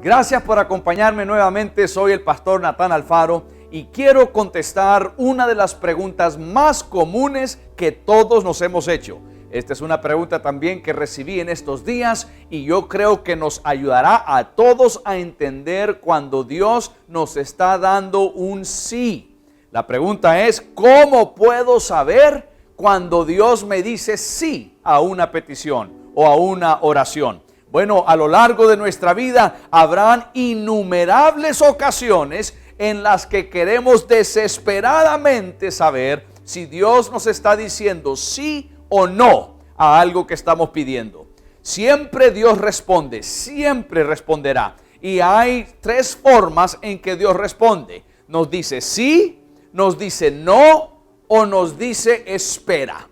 Gracias por acompañarme nuevamente. Soy el pastor Natán Alfaro y quiero contestar una de las preguntas más comunes que todos nos hemos hecho. Esta es una pregunta también que recibí en estos días y yo creo que nos ayudará a todos a entender cuando Dios nos está dando un sí. La pregunta es, ¿cómo puedo saber cuando Dios me dice sí a una petición o a una oración? Bueno, a lo largo de nuestra vida habrán innumerables ocasiones en las que queremos desesperadamente saber si Dios nos está diciendo sí o no a algo que estamos pidiendo. Siempre Dios responde, siempre responderá. Y hay tres formas en que Dios responde. Nos dice sí, nos dice no o nos dice espera.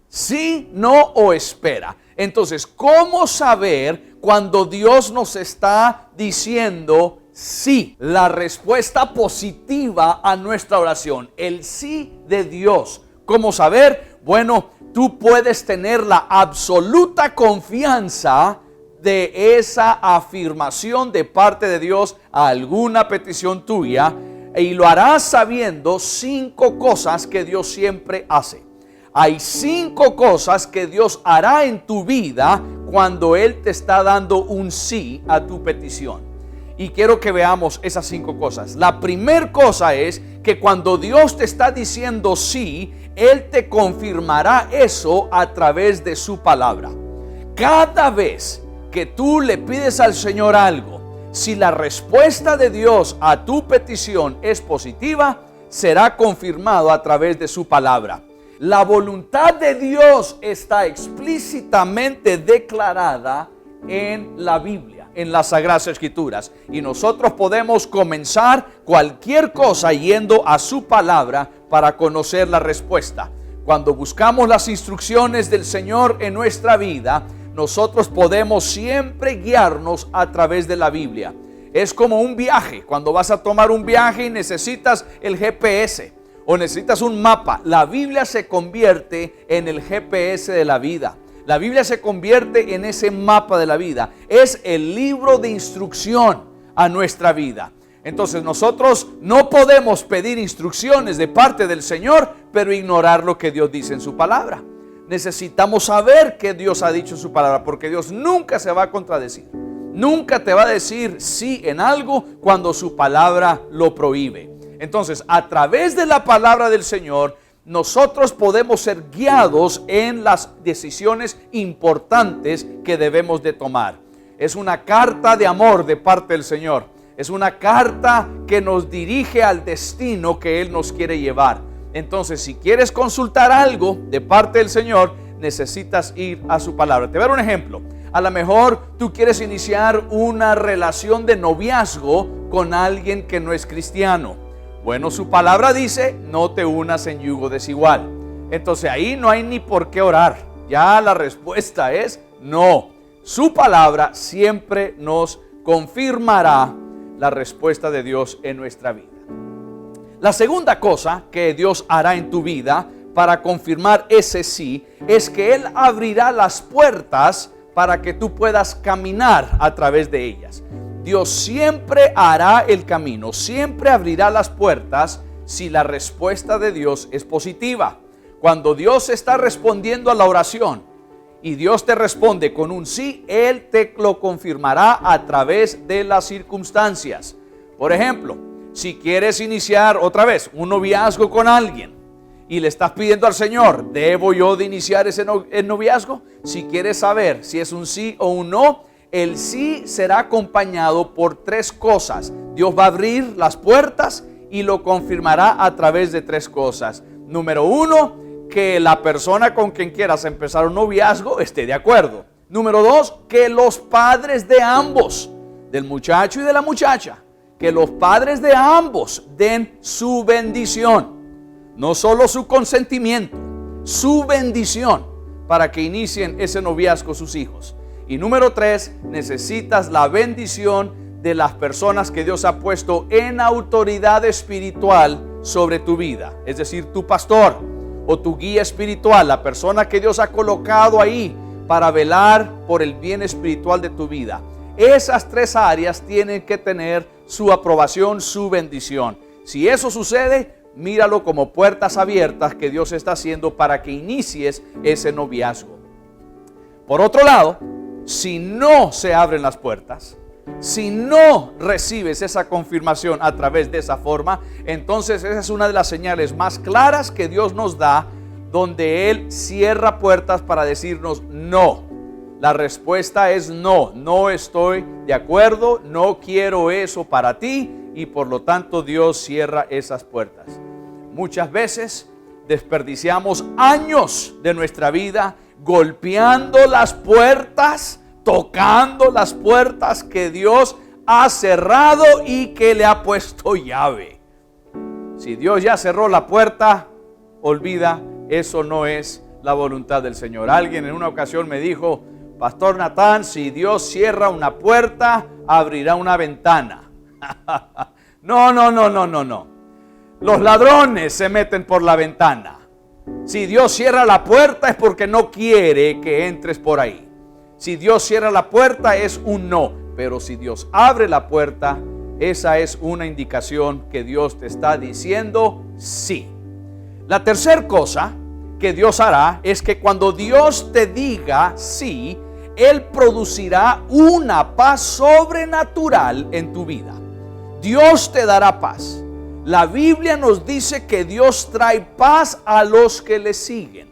Sí, no o espera. Entonces, ¿cómo saber cuando Dios nos está diciendo sí? La respuesta positiva a nuestra oración, el sí de Dios. ¿Cómo saber? Bueno, tú puedes tener la absoluta confianza de esa afirmación de parte de Dios a alguna petición tuya y lo harás sabiendo 5 cosas que Dios siempre hace. Hay 5 cosas que Dios hará en tu vida cuando Él te está dando un sí a tu petición. Y quiero que veamos esas 5 cosas. La primera cosa es que cuando Dios te está diciendo sí, Él te confirmará eso a través de su palabra. Cada vez que tú le pides al Señor algo, si la respuesta de Dios a tu petición es positiva, será confirmado a través de su palabra. La voluntad de Dios está explícitamente declarada en la Biblia, en las Sagradas Escrituras. Y nosotros podemos comenzar cualquier cosa yendo a su palabra para conocer la respuesta. Cuando buscamos las instrucciones del Señor en nuestra vida, nosotros podemos siempre guiarnos a través de la Biblia. Es como un viaje. Cuando vas a tomar un viaje y necesitas el GPS o necesitas un mapa, la Biblia se convierte en el GPS de la vida. La Biblia se convierte en ese mapa de la vida. Es el libro de instrucción a nuestra vida. Entonces nosotros no podemos pedir instrucciones de parte del Señor, pero ignorar lo que Dios dice en su palabra. Necesitamos saber qué Dios ha dicho en su palabra, porque Dios nunca se va a contradecir. Nunca te va a decir sí en algo cuando su palabra lo prohíbe. Entonces, a través de la palabra del Señor, nosotros podemos ser guiados en las decisiones importantes que debemos de tomar. Es una carta de amor de parte del Señor. Es una carta que nos dirige al destino que Él nos quiere llevar. Entonces, si quieres consultar algo de parte del Señor, necesitas ir a su palabra. Te voy a dar un ejemplo. A lo mejor tú quieres iniciar una relación de noviazgo con alguien que no es cristiano. Bueno, su palabra dice, no te unas en yugo desigual. Entonces ahí no hay ni por qué orar. Ya la respuesta es no. Su palabra siempre nos confirmará la respuesta de Dios en nuestra vida. La segunda cosa que Dios hará en tu vida para confirmar ese sí, es que Él abrirá las puertas para que tú puedas caminar a través de ellas. Dios siempre hará el camino, siempre abrirá las puertas si la respuesta de Dios es positiva. Cuando Dios está respondiendo a la oración y Dios te responde con un sí, Él te lo confirmará a través de las circunstancias. Por ejemplo, si quieres iniciar otra vez un noviazgo con alguien y le estás pidiendo al Señor, ¿debo yo de iniciar el noviazgo? Si quieres saber si es un sí o un no, el sí será acompañado por 3 cosas. Dios va a abrir las puertas y lo confirmará a través de 3 cosas. Número 1, que la persona con quien quieras empezar un noviazgo esté de acuerdo. Número 2, que los padres de ambos, del muchacho y de la muchacha, que los padres de ambos den su bendición. No solo su consentimiento, su bendición para que inicien ese noviazgo sus hijos. Y número 3, necesitas la bendición de las personas que Dios ha puesto en autoridad espiritual sobre tu vida. Es decir, tu pastor o tu guía espiritual, la persona que Dios ha colocado ahí para velar por el bien espiritual de tu vida. esas tres áreas tienen que tener su aprobación, su bendición. Si eso sucede, míralo como puertas abiertas que Dios está haciendo para que inicies ese noviazgo. Por otro lado, si no se abren las puertas, si no recibes esa confirmación a través de esa forma, entonces esa es una de las señales más claras que Dios nos da, donde Él cierra puertas para decirnos no. La respuesta es no, no estoy de acuerdo, no quiero eso para ti, y por lo tanto Dios cierra esas puertas. Muchas veces desperdiciamos años de nuestra vida golpeando las puertas, tocando las puertas que Dios ha cerrado y que le ha puesto llave. Si Dios ya cerró la puerta, olvida, eso no es la voluntad del Señor. Alguien en una ocasión me dijo: Pastor Natán, si Dios cierra una puerta, abrirá una ventana. No. Los ladrones se meten por la ventana. Si Dios cierra la puerta es porque no quiere que entres por ahí. Si Dios cierra la puerta es un no. Pero si Dios abre la puerta, esa es una indicación que Dios te está diciendo sí. La tercera cosa que Dios hará es que cuando Dios te diga sí, Él producirá una paz sobrenatural en tu vida. Dios te dará paz. La Biblia nos dice que Dios trae paz a los que le siguen.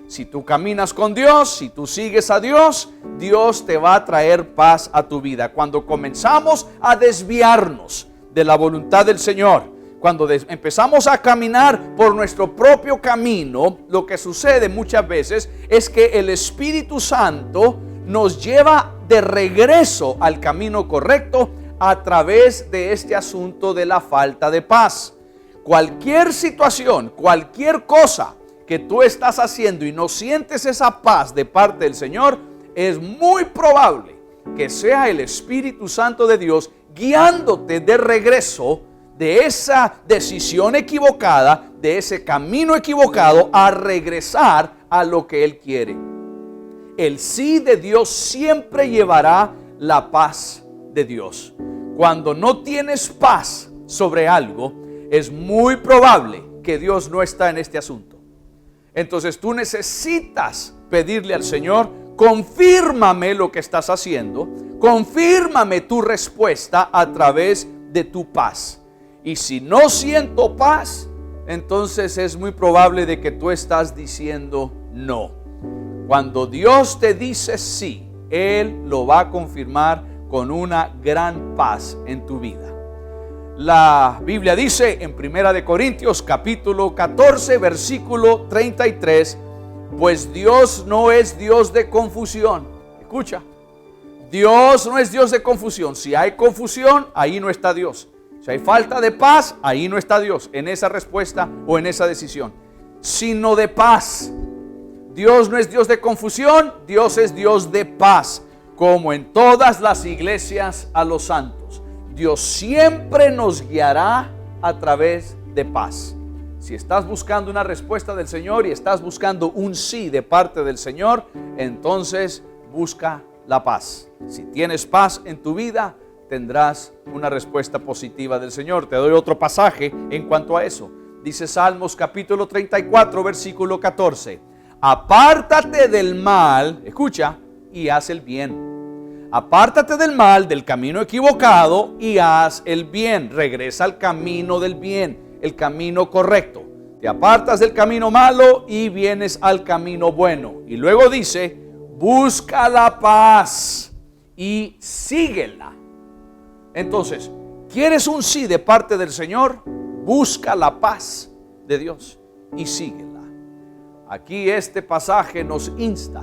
Si tú caminas con Dios, si tú sigues a Dios, Dios te va a traer paz a tu vida. Cuando comenzamos a desviarnos de la voluntad del Señor, cuando empezamos a caminar por nuestro propio camino, lo que sucede muchas veces es que el Espíritu Santo nos lleva de regreso al camino correcto a través de este asunto de la falta de paz. Cualquier situación, cualquier cosa que tú estás haciendo y no sientes esa paz de parte del Señor, es muy probable que sea el Espíritu Santo de Dios guiándote de regreso de esa decisión equivocada, de ese camino equivocado, a regresar a lo que Él quiere. El sí de Dios siempre llevará la paz de Dios. Cuando no tienes paz sobre algo, es muy probable que Dios no está en este asunto. Entonces tú necesitas pedirle al Señor: confírmame lo que estás haciendo, confírmame tu respuesta a través de tu paz. Y si no siento paz, entonces es muy probable de que tú estás diciendo no. Cuando Dios te dice sí, Él lo va a confirmar con una gran paz en tu vida. La Biblia dice en 1 Corintios capítulo 14 versículo 33, pues Dios no es Dios de confusión. Escucha, Dios no es Dios de confusión. Si hay confusión, ahí no está Dios. Si hay falta de paz, ahí no está Dios en esa respuesta o en esa decisión, sino de paz. Dios no es Dios de confusión, Dios es Dios de paz, como en todas las iglesias a los santos. Dios siempre nos guiará a través de paz. Si estás buscando una respuesta del Señor y estás buscando un sí de parte del Señor, entonces busca la paz. Si tienes paz en tu vida, tendrás una respuesta positiva del Señor. Te doy otro pasaje en cuanto a eso. Dice Salmos capítulo 34 versículo 14. Apártate del mal, escucha, y haz el bien. Apártate del mal, del camino equivocado, y haz el bien. Regresa al camino del bien, el camino correcto. Te apartas del camino malo y vienes al camino bueno. Y luego dice, busca la paz y síguela. Entonces, ¿quieres un sí de parte del Señor? Busca la paz de Dios y síguela. Aquí este pasaje nos insta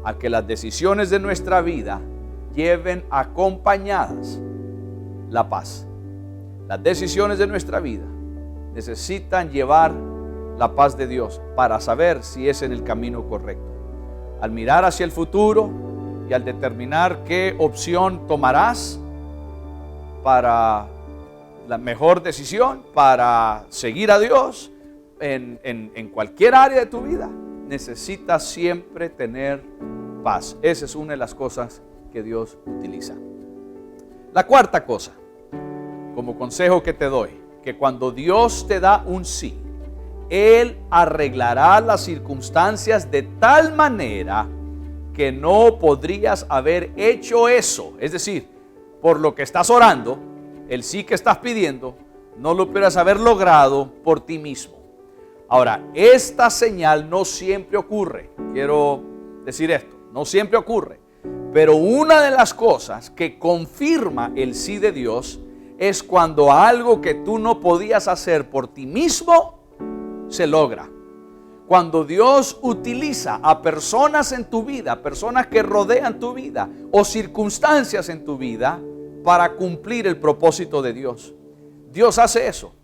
a que las decisiones de nuestra vida lleven acompañadas la paz. Las decisiones de nuestra vida necesitan llevar la paz de Dios para saber si es en el camino correcto. Al mirar hacia el futuro y al determinar qué opción tomarás para la mejor decisión, para seguir a Dios en cualquier área de tu vida, necesitas siempre tener paz. Esa es una de las cosas que Dios utiliza. La cuarta cosa, como consejo que te doy, que cuando Dios te da un sí, Él arreglará las circunstancias de tal manera que no podrías haber hecho eso. Es decir, por lo que estás orando, el sí que estás pidiendo, no lo pudieras haber logrado por ti mismo. Ahora, esta señal no siempre ocurre. Quiero decir esto, no siempre ocurre. Pero una de las cosas que confirma el sí de Dios es cuando algo que tú no podías hacer por ti mismo se logra. Cuando Dios utiliza a personas en tu vida, personas que rodean tu vida o circunstancias en tu vida para cumplir el propósito de Dios. Dios hace eso.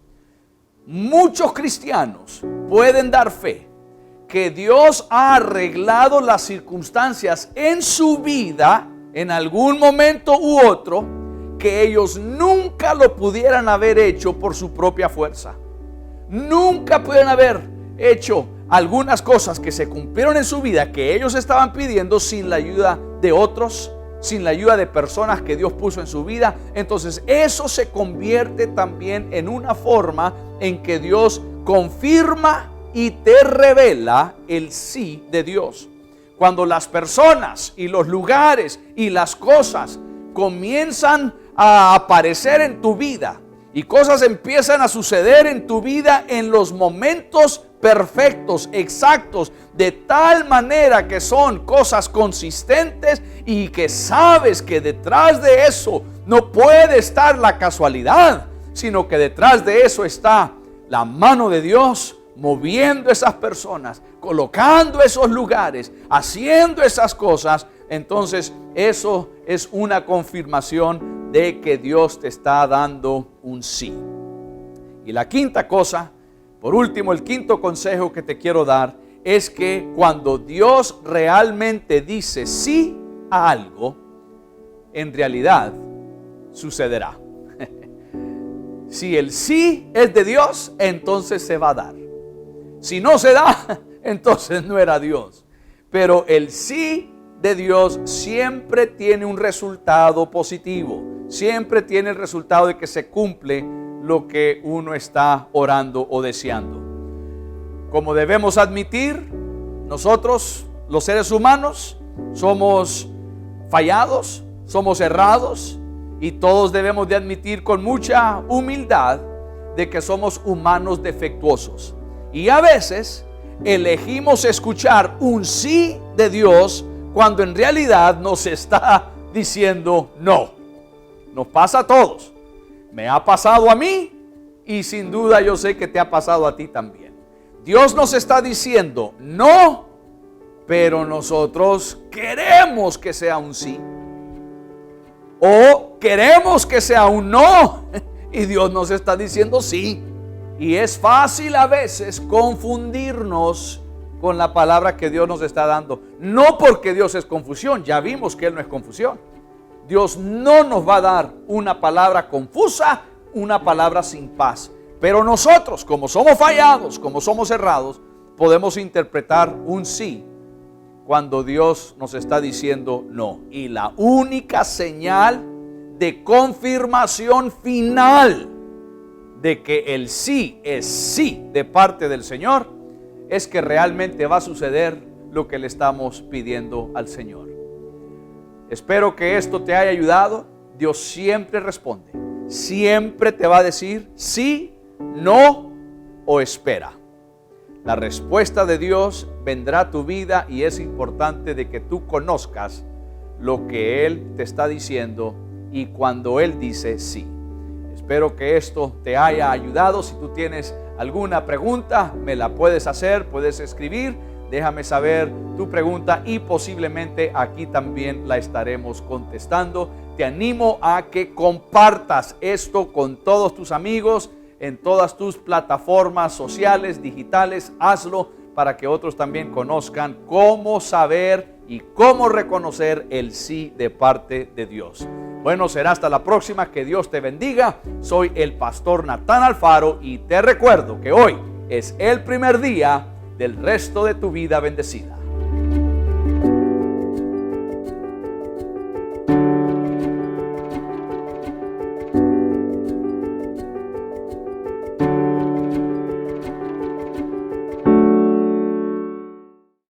Muchos cristianos pueden dar fe que Dios ha arreglado las circunstancias en su vida en algún momento u otro que ellos nunca lo pudieran haber hecho por su propia fuerza. Nunca pudieran haber hecho algunas cosas que se cumplieron en su vida que ellos estaban pidiendo sin la ayuda de otros, sin la ayuda de personas que Dios puso en su vida. Entonces eso se convierte también en una forma en que Dios confirma y te revela el sí de Dios. Cuando las personas y los lugares y las cosas comienzan a aparecer en tu vida y cosas empiezan a suceder en tu vida en los momentos perfectos, exactos, de tal manera que son cosas consistentes y que sabes que detrás de eso no puede estar la casualidad, sino que detrás de eso está la mano de Dios moviendo esas personas, colocando esos lugares, haciendo esas cosas. Entonces eso es una confirmación de que Dios te está dando un sí. Y la quinta cosa, por último, el quinto consejo que te quiero dar es que cuando Dios realmente dice sí a algo, en realidad sucederá. Si el sí es de Dios, entonces se va a dar. Si no se da, entonces no era Dios. Pero el sí de Dios siempre tiene un resultado positivo. Siempre tiene el resultado de que se cumple lo que uno está orando o deseando. Como debemos admitir, nosotros, los seres humanos, somos fallados, somos errados, y todos debemos de admitir con mucha humildad de que somos humanos defectuosos. Y a veces elegimos escuchar un sí de Dios cuando en realidad nos está diciendo no. Nos pasa a todos. Me ha pasado a mí y sin duda yo sé que te ha pasado a ti también. Dios nos está diciendo no, pero nosotros queremos que sea un sí. O queremos que sea un no y Dios nos está diciendo sí. Y es fácil a veces confundirnos con la palabra que Dios nos está dando. No porque Dios es confusión, ya vimos que Él no es confusión. Dios no nos va a dar una palabra confusa, una palabra sin paz. Pero nosotros, como somos fallados, como somos errados, podemos interpretar un sí cuando Dios nos está diciendo no. Y la única señal de confirmación final de que el sí es sí de parte del Señor es que realmente va a suceder lo que le estamos pidiendo al Señor. Espero que esto te haya ayudado. Dios siempre responde, siempre te va a decir sí, no o espera. La respuesta de Dios vendrá a tu vida y es importante de que tú conozcas lo que Él te está diciendo y cuando Él dice sí. Espero que esto te haya ayudado. Si tú tienes alguna pregunta, me la puedes hacer, puedes escribir. Déjame saber tu pregunta y posiblemente aquí también la estaremos contestando. Te animo a que compartas esto con todos tus amigos en todas tus plataformas sociales, digitales. Hazlo para que otros también conozcan cómo saber y cómo reconocer el sí de parte de Dios. Bueno, será hasta la próxima. Que Dios te bendiga. Soy el pastor Natán Alfaro y te recuerdo que hoy es el primer día del resto de tu vida bendecida.